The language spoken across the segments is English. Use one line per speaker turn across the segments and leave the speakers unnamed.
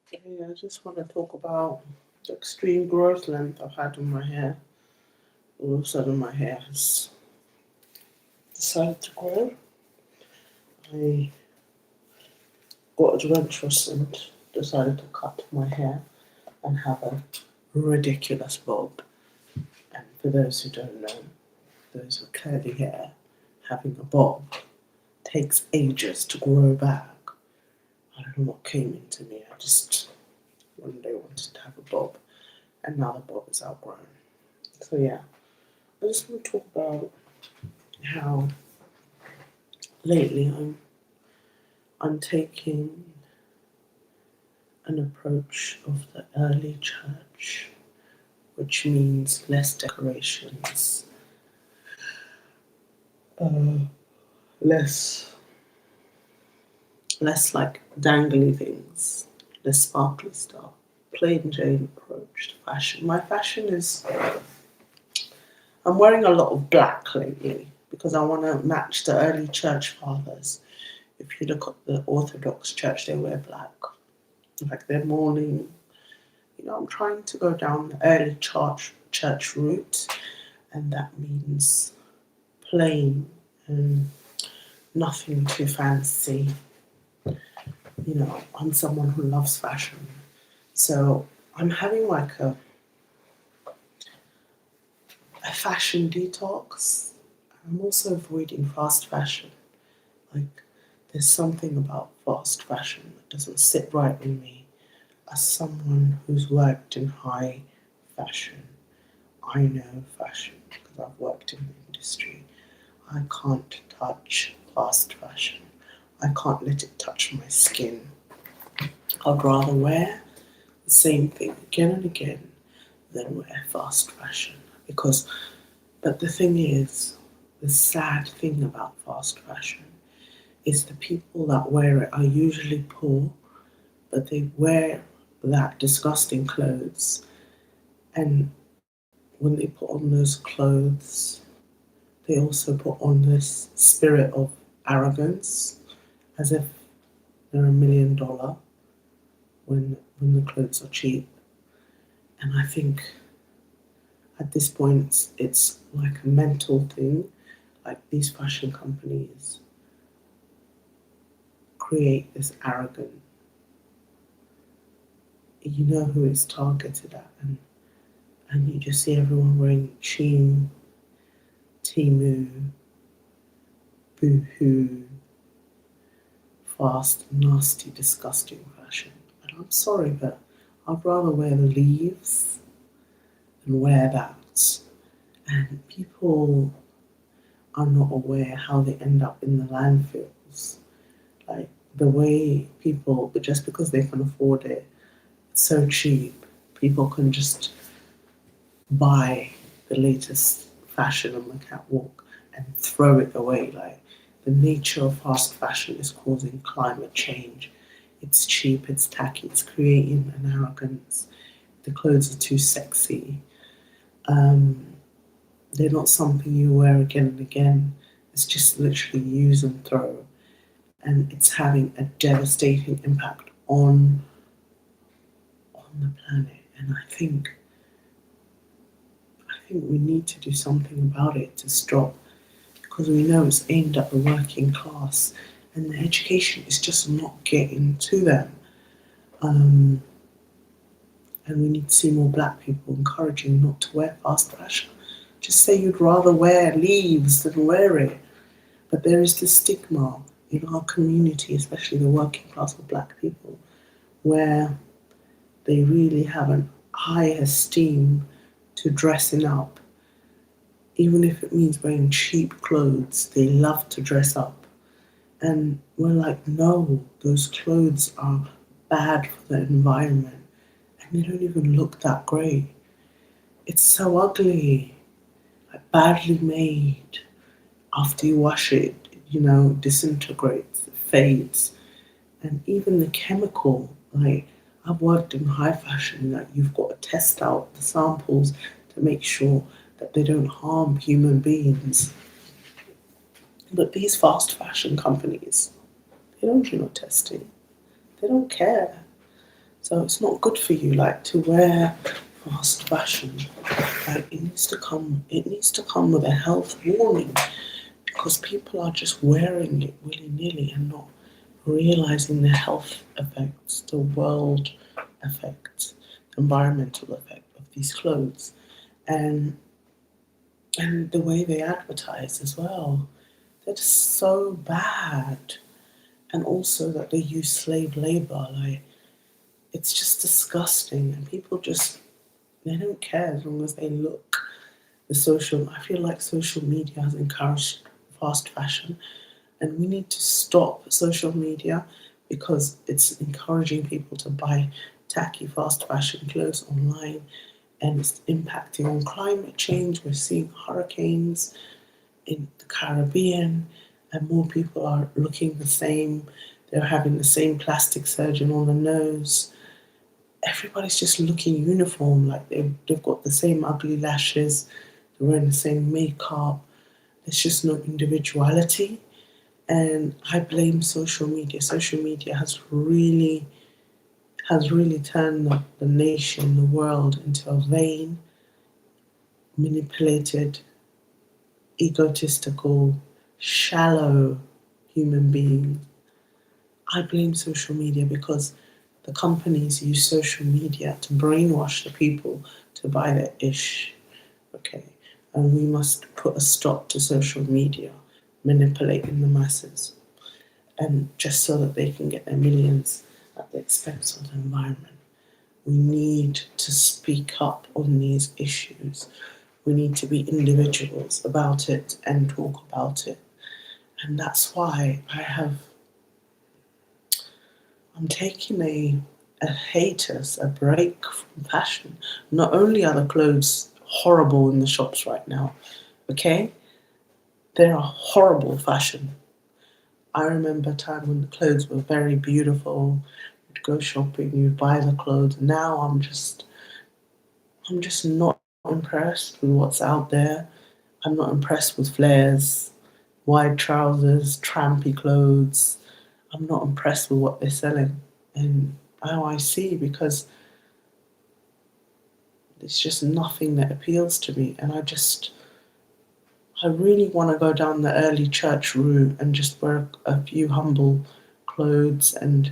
Yeah, I just want to talk about the extreme growth length I've had on my hair. All of a sudden, my hair has decided to grow. I got adventurous and decided to cut my hair and have a ridiculous bob. And for those who don't know, those with curly hair, having a bob takes ages to grow back. I don't know what came into me. I just one day wanted to have a bob, and now the bob is outgrown. So yeah, I just want to talk about how lately I'm taking an approach of the early church, which means less decorations, uh, less like dangly things, less sparkly stuff. Plain Jane approach to fashion. My fashion is I'm wearing a lot of black lately because I want to match the early church fathers. If you look at the Orthodox Church, they wear black, like they're mourning. I'm trying to go down the early church route, and that means plain and nothing too fancy. I'm someone who loves fashion, so I'm having like a fashion detox. I'm also avoiding fast fashion. Like, there's something about fast fashion that doesn't sit right with me. As someone who's worked in high fashion, I know fashion because I've worked in the industry. I can't touch fast fashion. I can't let it touch my skin. I'd rather wear the same thing again and again than wear fast fashion. But the thing is, the sad thing about fast fashion is the people that wear it are usually poor, but they wear that disgusting clothes, and when they put on those clothes, they also put on this spirit of arrogance, as if they're $1 million when the clothes are cheap. And I think at this point it's like a mental thing. Like, these fashion companies create this arrogant, you know who it's targeted at, and you just see everyone wearing Shein, Temu, Boohoo, fast, nasty, disgusting fashion. And I'm sorry, but I'd rather wear the leaves than wear that. And people are not aware how they end up in the landfills. Like, the way people, but just because they can afford it, it's so cheap, people can just buy the latest fashion on the catwalk and throw it away. Like, the nature of fast fashion is causing climate change. It's cheap, it's tacky, it's creating an arrogance. The clothes are too sexy. They're not something you wear again and again. It's just literally use and throw. And it's having a devastating impact on the planet. And I think we need to do something about it to stop, because we know it's aimed at the working class and the education is just not getting to them. Um, and we need to see more black people encouraging not to wear fast fashion. Just say you'd rather wear leaves than wear it. But there is this stigma in our community, especially the working class of black people, where they really have a high esteem to dressing up. Even if it means wearing cheap clothes, they love to dress up. And we're like, no, those clothes are bad for the environment. And they don't even look that great. It's so ugly, like badly made. After you wash it, disintegrates, it fades. And even the chemical, like, I've worked in high fashion, that you've got to test out the samples to make sure that they don't harm human beings. But these fast fashion companies, they don't do no testing. They don't care. So it's not good for you, like, to wear fast fashion. Like, it needs to come with a health warning, because people are just wearing it willy nilly and not realizing the health effects, the world effects, the environmental effect of these clothes, and the way they advertise as well. They're just so bad, and also that they use slave labor. Like, it's just disgusting, and people just, they don't care as long as they look. I feel like social media has encouraged fast fashion, and we need to stop social media because it's encouraging people to buy tacky fast fashion clothes online, and it's impacting on climate change. We're seeing hurricanes in the Caribbean, and more people are looking the same. They're having the same plastic surgeon on the nose. Everybody's just looking uniform, like they've got the same ugly lashes, they're wearing the same makeup. There's just no individuality. And I blame social media. Social media has really turned the nation, the world, into a vain, manipulated, egotistical, shallow human being. I blame social media because the companies use social media to brainwash the people to buy their ish. Okay. And we must put a stop to social media manipulating the masses, and just so that they can get their millions at the expense of the environment. We need to speak up on these issues. We need to be individuals about it and talk about it. And that's why I'm taking a hiatus, a break from fashion. Not only are the clothes horrible in the shops right now, okay? They're a horrible fashion. I remember a time when the clothes were very beautiful. You'd go shopping, you'd buy the clothes. Now I'm just not impressed with what's out there. I'm not impressed with flares, wide trousers, trampy clothes. I'm not impressed with what they're selling. And now I see, because it's just nothing that appeals to me. And I really want to go down the early church route and just wear a few humble clothes and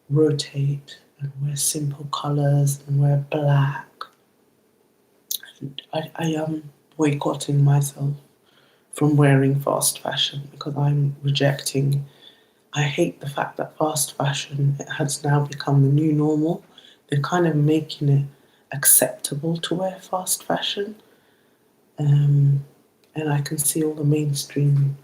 rotate and wear simple colours and wear black. And I am boycotting myself from wearing fast fashion because I'm rejecting. I hate the fact that fast fashion, it has now become the new normal. They're kind of making it acceptable to wear fast fashion. And I can see all the mainstream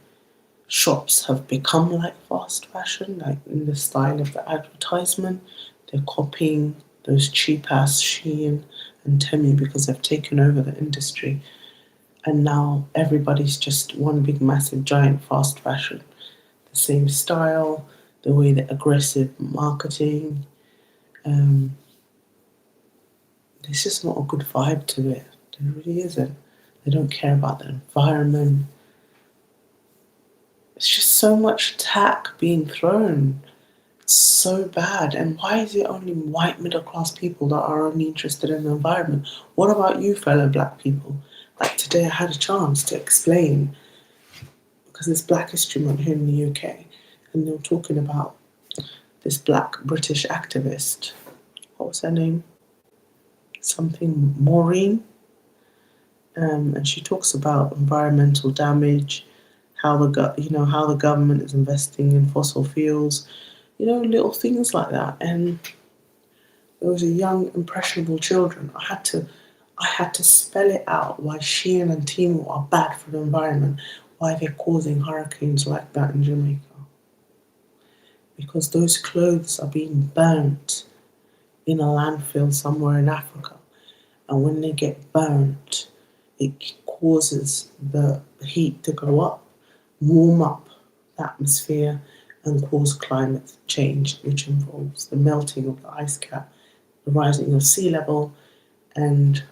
shops have become like fast fashion, like in the style of the advertisement. They're copying those cheap ass Shein and Temu because they've taken over the industry. And now everybody's just one big, massive, giant fast fashion. The same style, the way the aggressive marketing. Um, there's just not a good vibe to it. There really isn't. They don't care about the environment. It's just so much tack being thrown. It's so bad. And why is it only white middle class people that are only interested in the environment? What about you, fellow black people? Like today, I had a chance to explain, because it's Black History Month here in the UK, and they were talking about this black British activist. What was her name? Something Maureen. And she talks about environmental damage, how how the government is investing in fossil fuels, little things like that. And there was a young, impressionable children. I had to spell it out why Shein and Timo are bad for the environment, why they're causing hurricanes like that in Jamaica. Because those clothes are being burnt in a landfill somewhere in Africa. And when they get burnt, it causes the heat to go up, warm up the atmosphere, and cause climate change, which involves the melting of the ice cap, the rising of sea level, and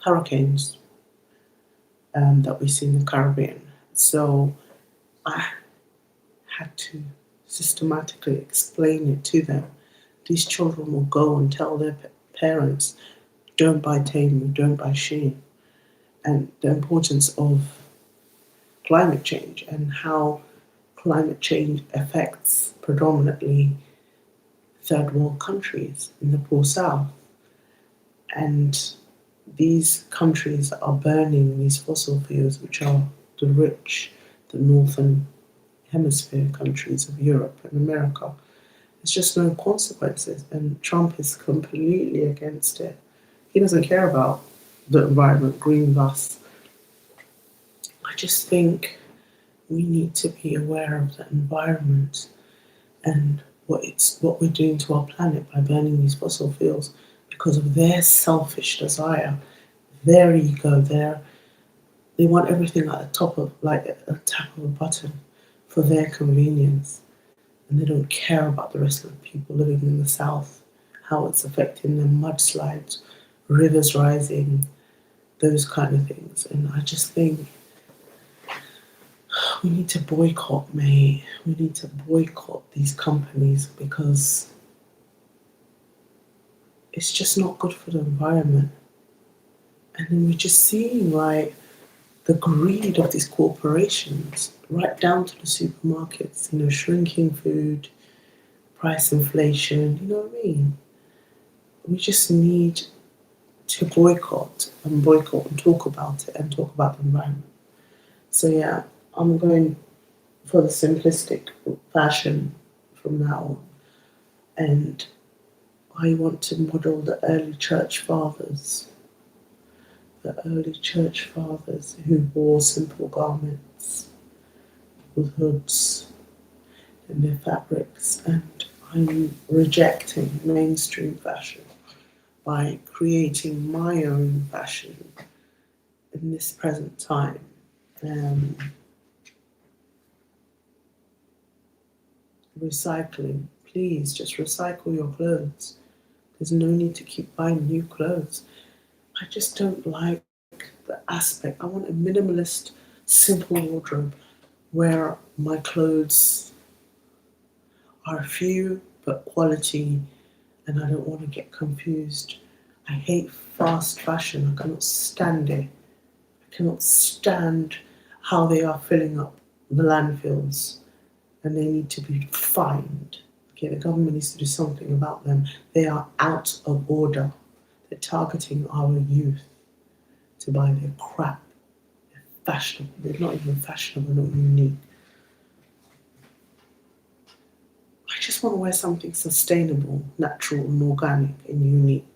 hurricanes that we see in the Caribbean. So I had to systematically explain it to them these children will go and tell their parents, don't buy Temu, don't buy Shein, and the importance of climate change and how climate change affects predominantly third world countries in the poor south. And these countries are burning these fossil fuels, which are the rich, the northern hemisphere countries of Europe and America. There's just no consequences, and Trump is completely against it. He doesn't care about the environment, green bus. I just think we need to be aware of the environment and what we're doing to our planet by burning these fossil fuels because of their selfish desire, their ego, they want everything at the top of like a tap of a button for their convenience. And they don't care about the rest of the people living in the south, how it's affecting them, mudslides, rivers rising, those kind of things. And I just think we need to boycott, mate. We need to boycott these companies because it's just not good for the environment. And then we're just seeing like the greed of these corporations right down to the supermarkets, shrinking food, price inflation, you know what I mean? We just need to boycott and talk about it and talk about the environment. So yeah, I'm going for the simplistic fashion from now on. And I want to model the early church fathers who wore simple garments with hoods and their fabrics. And I'm rejecting mainstream fashion by creating my own fashion in this present time. Recycling. Please just recycle your clothes. There's no need to keep buying new clothes. I just don't like the aspect. I want a minimalist, simple wardrobe where my clothes are few but quality, and I don't want to get confused. I hate fast fashion. I cannot stand it. I cannot stand how they are filling up the landfills, and they need to be fined. Okay, the government needs to do something about them. They are out of order. They're targeting our youth to buy their crap. They're fashionable. They're not even fashionable, not unique. I just want to wear something sustainable, natural and organic and unique.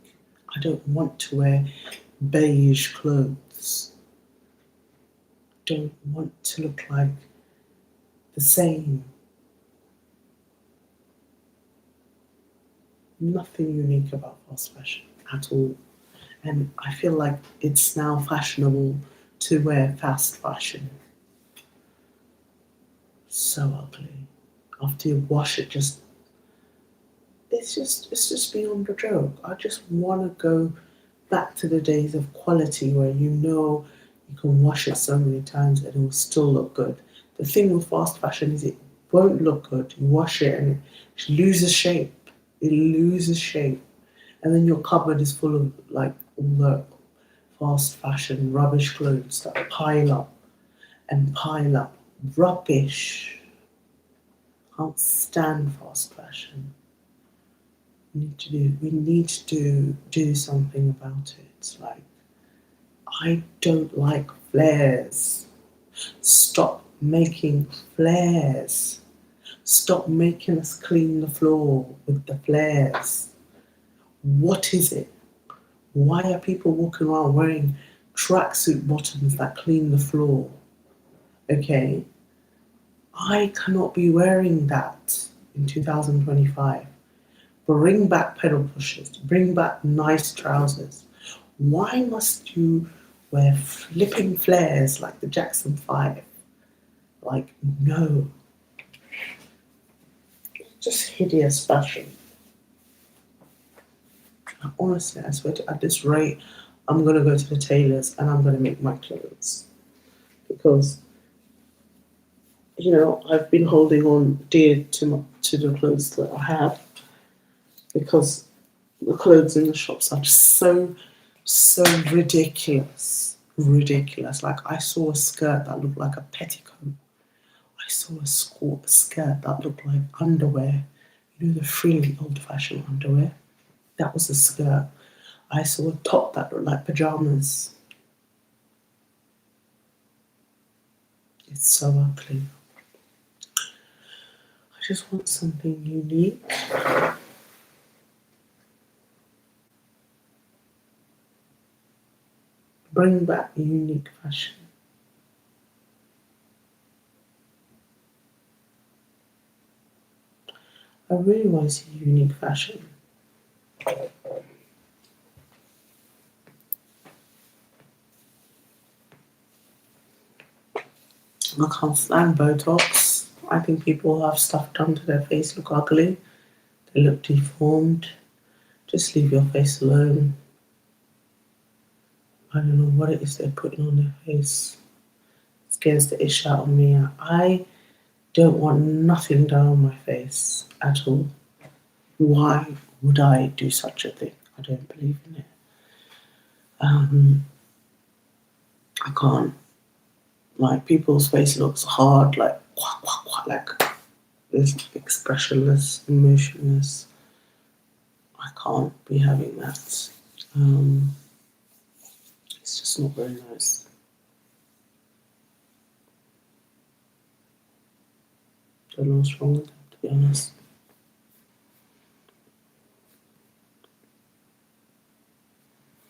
I don't want to wear beige clothes. I don't want to look like the same. Nothing unique about fast fashion at all. And I feel like it's now fashionable to wear fast fashion. So ugly. After you wash it, it's just beyond a joke. I just want to go back to the days of quality where you can wash it so many times and it will still look good. The thing with fast fashion is it won't look good. You wash it and it loses shape. It loses shape. And then your cupboard is full of like all the fast fashion rubbish clothes that pile up and pile up. Rubbish. Can't stand fast fashion. We need to do something about it. It's like, I don't like flares. Stop making flares. Stop making us clean the floor with the flares. What is it? Why are people walking around wearing tracksuit bottoms that clean the floor? Okay? I cannot be wearing that in 2025. Bring back pedal pushers. Bring back nice trousers. Why must you wear flipping flares like the Jackson 5? Like, no. Just hideous fashion. Honestly, I swear at this rate, I'm going to go to the tailors and I'm going to make my clothes. Because, I've been holding on dear to the clothes that I have. because the clothes in the shops are just so ridiculous. Ridiculous. Like I saw a skirt that looked like a petticoat. I saw a skirt that looked like underwear. You know the frilly old-fashioned underwear? That was a skirt. I saw a top that looked like pajamas. It's so ugly. I just want something unique. Bring back unique fashion. I really want to see unique fashion. I can't stand botox. I think people who have stuff done to their face look ugly. They look deformed. Just leave your face alone. I don't know what it is they're putting on their face. It scares the ish out of me. I don't want nothing done on my face at all. Why would I do such a thing? I don't believe in it. I can't. Like people's face looks hard, like quack, quack, quack, like it's expressionless, emotionless. I can't be having that. It's just not very nice. Don't know what's wrong with them, to be honest.